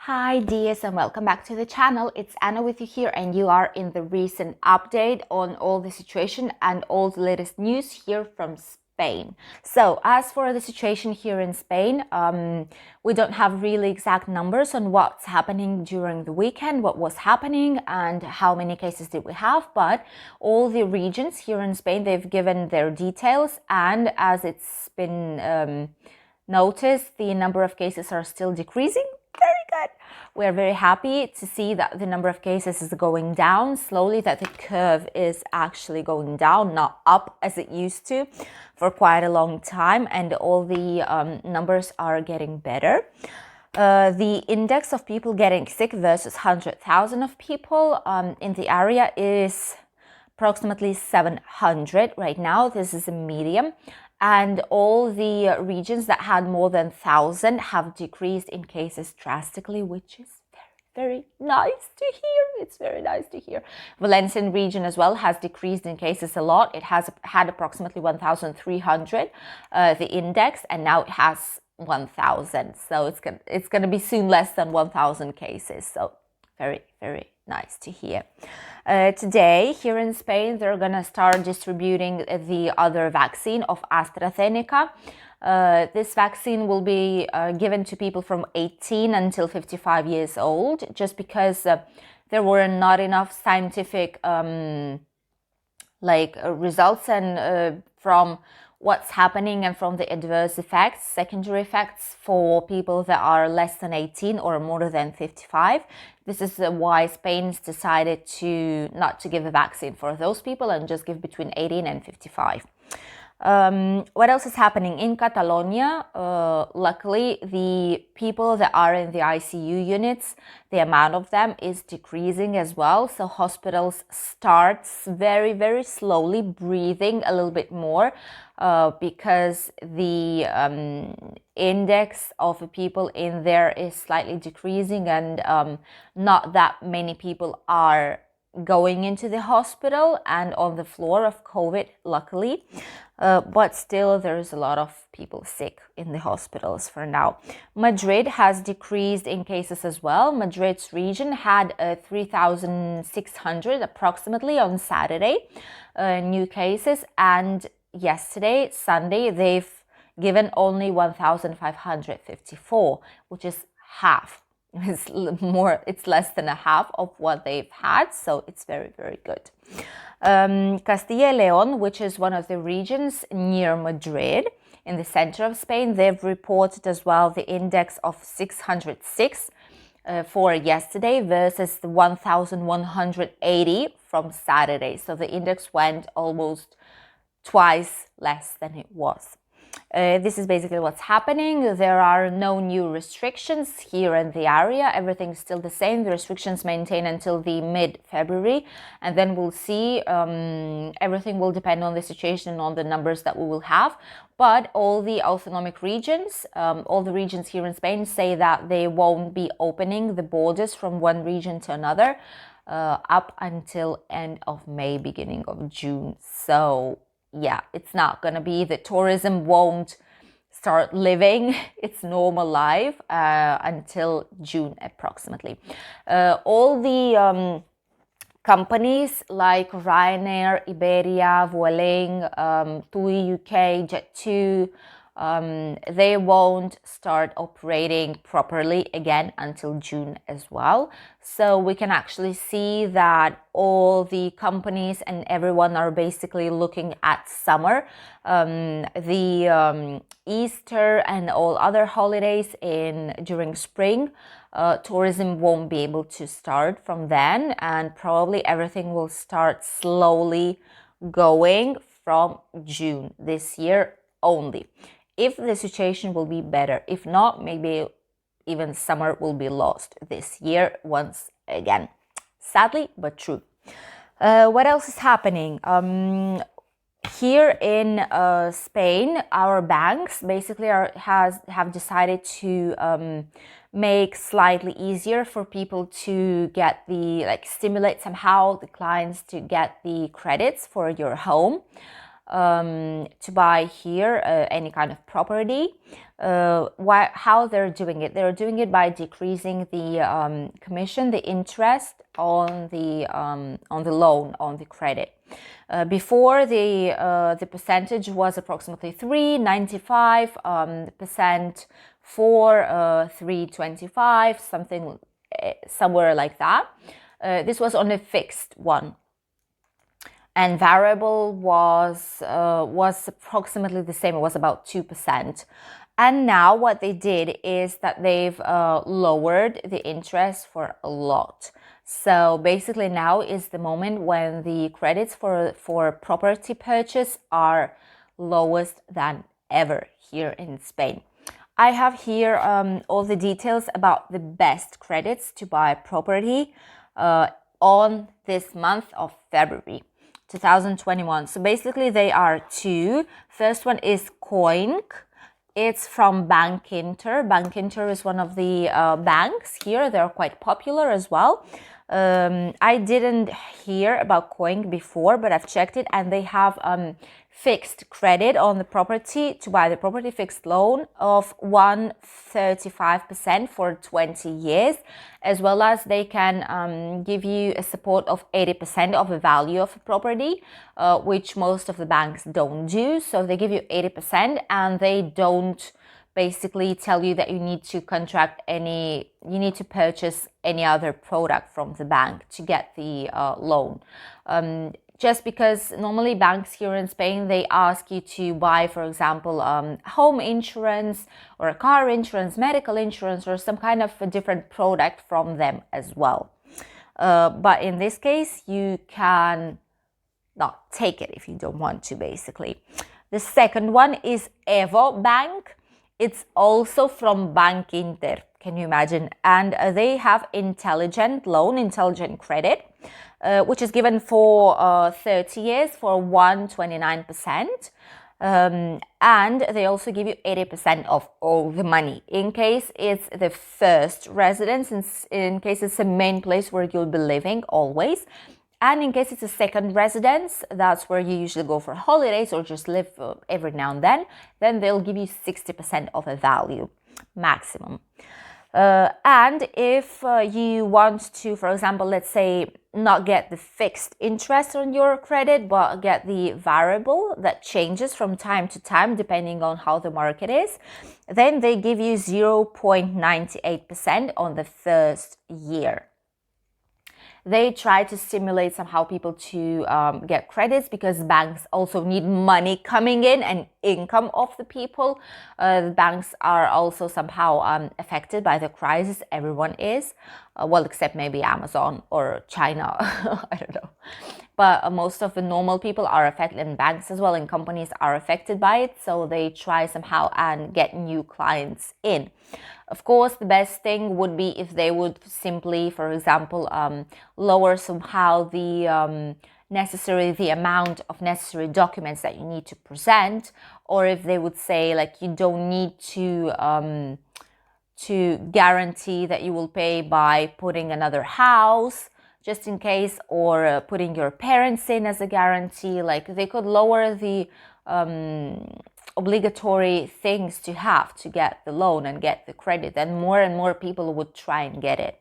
Hi dears and welcome back to the channel. It's Anna with you here and you are in the recent update on all the situation and all the latest news here from Spain. So as for the situation here in Spain, we don't have really exact numbers on what's happening during the weekend, what was happening and how many cases did we have, but all the regions here in Spain, they've given their details, and as it's been noticed, the number of cases are still decreasing. Very good. We're very happy to see that the number of cases is going down slowly, that the curve is actually going down, not up as it used to for quite a long time, and all the numbers are getting better. The index of people getting sick versus 100,000 of people in the area is approximately 700 right now. This is a medium. And all the regions that had more than 1,000 have decreased in cases drastically, which is very nice to hear. It's very nice to hear. Valencian region as well has decreased in cases a lot. It has had approximately 1,300, the index, and now it has 1,000. So it's going to be soon less than 1,000 cases. So very, very nice to hear. Today, here in Spain, they're going to start distributing the other vaccine of AstraZeneca. This vaccine will be given to people from 18 until 55 years old, just because there were not enough scientific results and from what's happening and from the adverse effects, secondary effects for people that are less than 18 or more than 55. This is why Spain's decided to not to give a vaccine for those people and just give between 18 and 55. What else is happening in Catalonia? Luckily, the people that are in the ICU units, the amount of them is decreasing as well. So hospitals starts very, very slowly breathing a little bit more because the index of people in there is slightly decreasing, and not that many people are going into the hospital and on the floor of COVID, luckily. But still, there's a lot of people sick in the hospitals for now. Madrid has decreased in cases as well. Madrid's region had 3,600 approximately on Saturday new cases, and yesterday, Sunday, they've given only 1,554, which is half. It's less than a half of what they've had, so it's very, very good. Castilla y León, which is one of the regions near Madrid, in the center of Spain, they've reported as well the index of 606 for yesterday versus the 1,180 from Saturday. So the index went almost twice less than it was. This is basically what's happening. There are no new restrictions here in the area. Everything's still the same. The restrictions maintain until the mid-February, and then we'll see. Everything will depend on the situation and on the numbers that we will have. But all the autonomic regions, all the regions here in Spain say that they won't be opening the borders from one region to another up until end of May, beginning of June. So yeah, it's not going to be, the tourism won't start living its normal life until June approximately. All the companies like Ryanair, Iberia, Vueling, TUI UK, Jet2, they won't start operating properly again until June as well. So we can actually see that all the companies and everyone are basically looking at summer. Easter and all other holidays during spring, tourism won't be able to start from then, and probably everything will start slowly going from June this year only, if the situation will be better. If not, maybe even summer will be lost this year once again. Sadly, but true. What else is happening? Here in Spain, our banks basically have decided to make slightly easier for people to get stimulate somehow the clients to get the credits for your home. to buy here any kind of property. How they're doing it? They're doing it by decreasing the commission, the interest on the loan, on the credit. Before the percentage was approximately 3.95% for 3.25, something somewhere like that. This was on a fixed one, and variable was approximately the same. It was about 2%. And now what they did is that they've lowered the interest for a lot. So basically now is the moment when the credits for property purchase are lowest than ever here in Spain. I have here all the details about the best credits to buy property on this month of February 2021. So basically they are two. First one is Coinc. It's from Bank Inter. Bank Inter is one of the banks here. They're quite popular as well. I didn't hear about Coinc before, but I've checked it, and they have fixed credit on the property to buy the property, fixed loan of 1.35% for 20 years, as well as they can give you a support of 80% of the value of a property, which most of the banks don't do. So they give you 80%, and they don't basically tell you that you need to purchase any other product from the bank to get the loan. Just because normally banks here in Spain, they ask you to buy, for example, home insurance or a car insurance, medical insurance, or some kind of a different product from them as well. But in this case, you can not take it if you don't want to, basically. The second one is Evo Bank. It's also from Bank Inter. Can you imagine? And they have intelligent loan, intelligent credit, which is given for 30 years for 1.29%. And they also give you 80% of all the money in case it's the first residence, in case it's the main place where you'll be living always. And in case it's a second residence, that's where you usually go for holidays or just live every now and then they'll give you 60% of the value maximum. And if you want to, for example, let's say not get the fixed interest on your credit, but get the variable that changes from time to time depending on how the market is, then they give you 0.98% on the first year. They try to stimulate somehow people to get credits, because banks also need money coming in and income of the people. The banks are also somehow affected by the crisis. Everyone is, well, except maybe Amazon or China. I don't know. But most of the normal people are affected, and banks as well, and companies are affected by it. So they try somehow and get new clients in. Of course, the best thing would be if they would simply, for example, lower somehow the amount of necessary documents that you need to present, or if they would say like you don't need to guarantee that you will pay by putting another house just in case, or putting your parents in as a guarantee. Like they could lower the obligatory things to have to get the loan and get the credit, and more people would try and get it.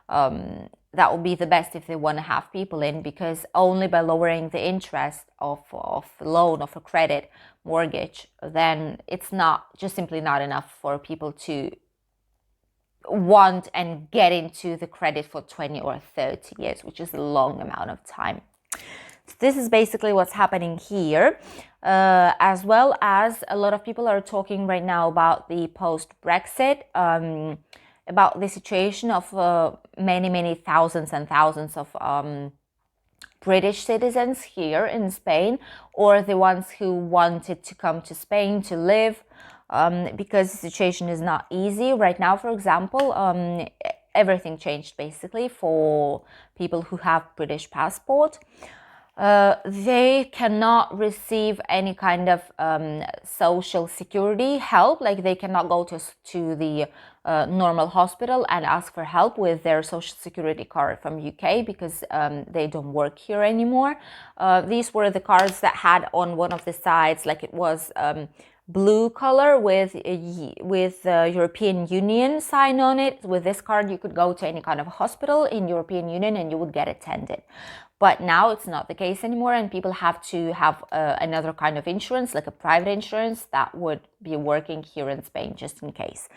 That would be the best if they want to have people in, because only by lowering the interest of the loan, of a credit mortgage, then it's simply not enough for people to want and get into the credit for 20 or 30 years, which is a long amount of time. So this is basically what's happening here, as well as a lot of people are talking right now about the post-Brexit, about the situation of many thousands and thousands of British citizens here in Spain, or the ones who wanted to come to Spain to live, because the situation is not easy right now. For example, everything changed basically for people who have British passport. They cannot receive any kind of social security help. Like they cannot go to the normal hospital and ask for help with their social security card from UK because they don't work here anymore. These were the cards that had on one of the sides, like it was blue color with European Union sign on it. With this card, you could go to any kind of hospital in European Union and you would get attended. But now it's not the case anymore, and people have to have another kind of insurance, like a private insurance that would be working here in Spain, just in case.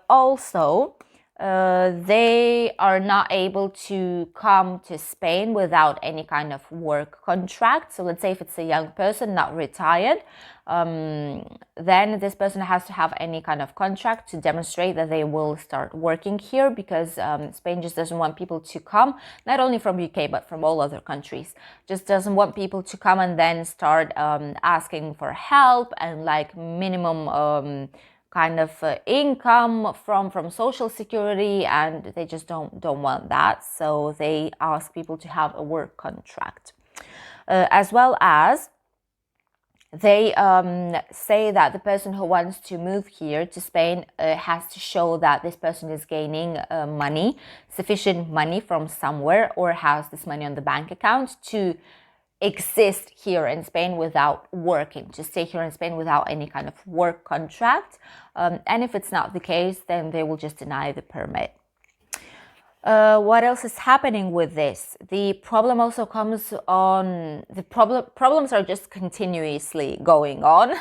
Also, they are not able to come to Spain without any kind of work contract. So let's say if it's a young person, not retired, then this person has to have any kind of contract to demonstrate that they will start working here, because Spain just doesn't want people to come, not only from UK, but from all other countries. Just doesn't want people to come and then start asking for help and like minimum kind of income from social security, and they just don't want that. So they ask people to have a work contract, as well as they say that the person who wants to move here to Spain has to show that this person is gaining money, sufficient money from somewhere, or has this money on the bank account to exist here in Spain without working, to stay here in Spain without any kind of work contract. And if it's not the case, then they will just deny the permit. What else is happening with this? The problem also comes on, problems are just continuously going on.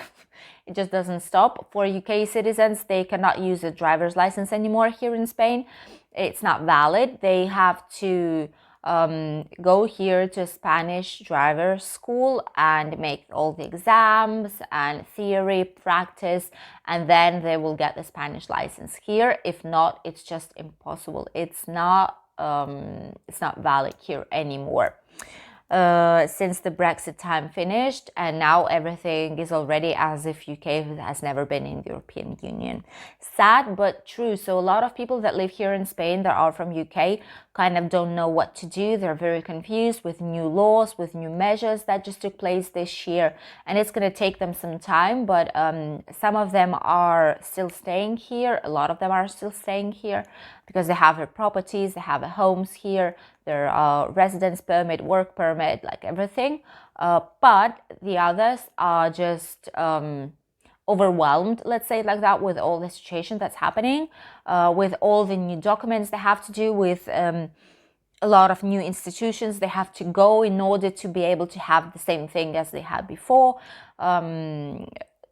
It just doesn't stop. For UK citizens, they cannot use a driver's license anymore here in Spain. It's not valid. They have to go here to Spanish driver school and make all the exams and theory practice, and then they will get the Spanish license here. If not, it's just impossible. It's not valid here anymore. Since the Brexit time finished, and now everything is already as if UK has never been in the European Union. Sad but true. So a lot of people that live here in Spain that are from UK kind of don't know what to do. They're very confused with new laws, with new measures that just took place this year, and it's going to take them some time, but some of them are still staying here. A lot of them are still staying here because they have their properties, they have their homes here, their residence permit, work permit, like everything. But the others are just overwhelmed, let's say it like that, with all the situation that's happening, with all the new documents they have to do, with a lot of new institutions they have to go in order to be able to have the same thing as they had before.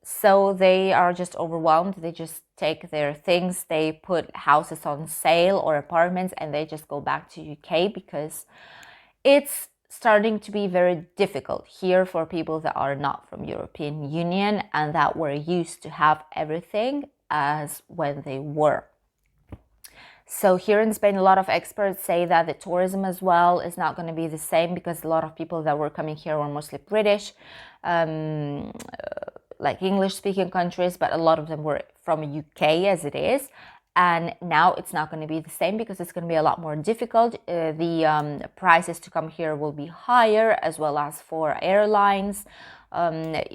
So they are just overwhelmed. They just take their things, they put houses on sale or apartments, and they just go back to UK because it's starting to be very difficult here for people that are not from European Union and that were used to have everything as when they were. So here in Spain, a lot of experts say that the tourism as well is not going to be the same, because a lot of people that were coming here were mostly British, like English-speaking countries, but a lot of them were from UK as it is. And now it's not going to be the same because it's going to be a lot more difficult. The prices to come here will be higher, as well as for airlines.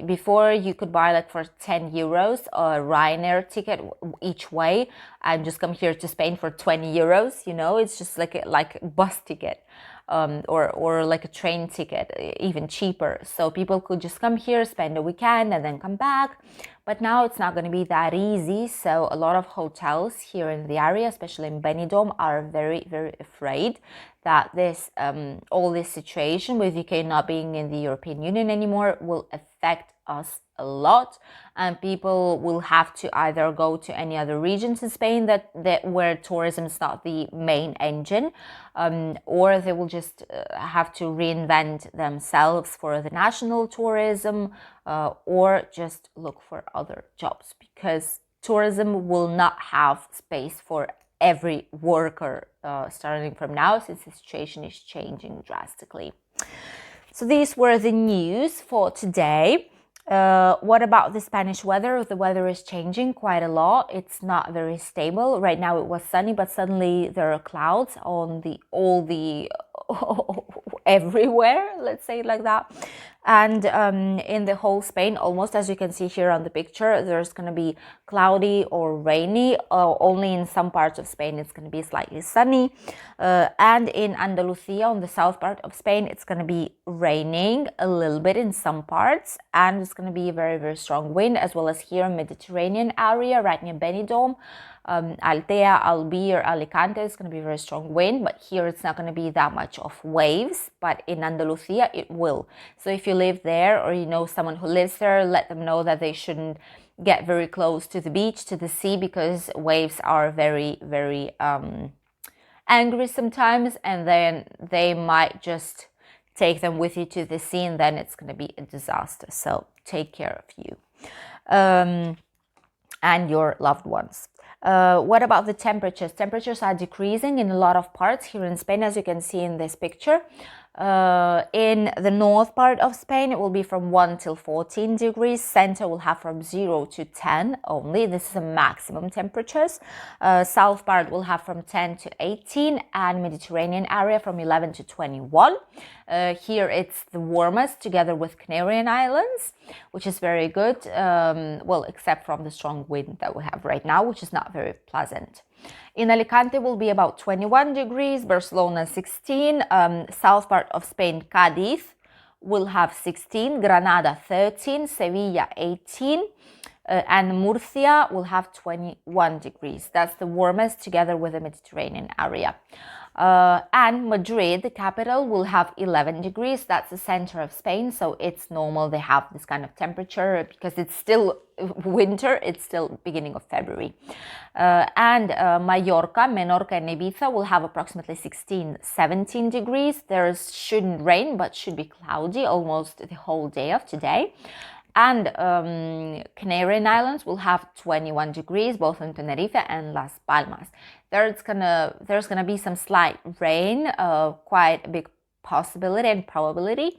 Before you could buy like for 10 euros a Ryanair ticket each way and just come here to Spain for 20 euros. You know, it's just like a bus ticket. Or like a train ticket, even cheaper. So people could just come here, spend a weekend, and then come back. But now it's not going to be that easy. So a lot of hotels here in the area, especially in Benidorm, are very, very afraid that this all this situation with UK not being in the European Union anymore will affect us a lot, and people will have to either go to any other regions in Spain that where tourism is not the main engine, or they will just have to reinvent themselves for the national tourism, or just look for other jobs, because tourism will not have space for every worker starting from now, since the situation is changing drastically. So these were the news for today. What about the Spanish weather? The weather is changing quite a lot. It's not very stable. Right now it was sunny, but suddenly there are clouds on all the everywhere, let's say it like that. And in the whole Spain, almost, as you can see here on the picture, there's going to be cloudy or rainy. Only in some parts of Spain it's going to be slightly sunny. And in Andalusia, on the south part of Spain, it's going to be raining a little bit in some parts, and it's going to be a very, very strong wind, as well as here in Mediterranean area right near Benidorm. Altea, Albi, or Alicante is going to be very strong wind, but here it's not going to be that much of waves, but in Andalusia it will. So if you live there, or you know someone who lives there, let them know that they shouldn't get very close to the beach, to the sea, because waves are very, very angry sometimes, and then they might just take them with you to the sea, and then it's going to be a disaster. So take care of you and your loved ones. What about the temperatures? Temperatures are decreasing in a lot of parts here in Spain, as you can see in this picture. In the north part of Spain, it will be from 1 till 14 degrees. Center will have from 0 to 10 only. This is the maximum temperatures. South part will have from 10 to 18, and Mediterranean area from 11 to 21. Here it's the warmest, together with Canarian Islands, which is very good. Well, except from the strong wind that we have right now, which is not very pleasant. In Alicante will be about 21 degrees, Barcelona 16, south part of Spain, Cádiz will have 16, Granada 13, Sevilla 18, and Murcia will have 21 degrees. That's the warmest, together with the Mediterranean area. And Madrid, the capital, will have 11 degrees. That's the center of Spain, so it's normal they have this kind of temperature because it's still winter, it's still beginning of February. And Mallorca, Menorca, and Ibiza will have approximately 16, 17 degrees. There shouldn't rain, but should be cloudy almost the whole day of today. And Canarian Islands will have 21 degrees, both in Tenerife and Las Palmas. There's gonna be some slight rain, quite a big possibility and probability.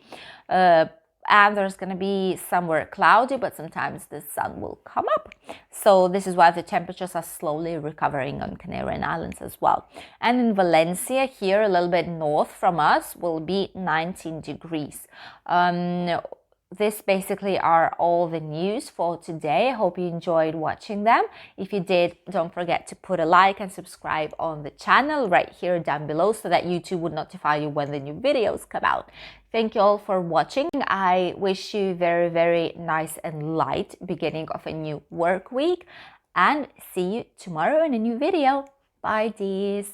And there's going to be somewhere cloudy, but sometimes the sun will come up. So this is why the temperatures are slowly recovering on Canarian Islands as well. And in Valencia, here a little bit north from us, will be 19 degrees. This basically are all the news for today. I hope you enjoyed watching them. If you did, don't forget to put a like and subscribe on the channel right here down below, so that YouTube would notify you when the new videos come out. Thank you all for watching. I wish you very, very nice and light beginning of a new work week, and see you tomorrow in a new video. Bye, dears.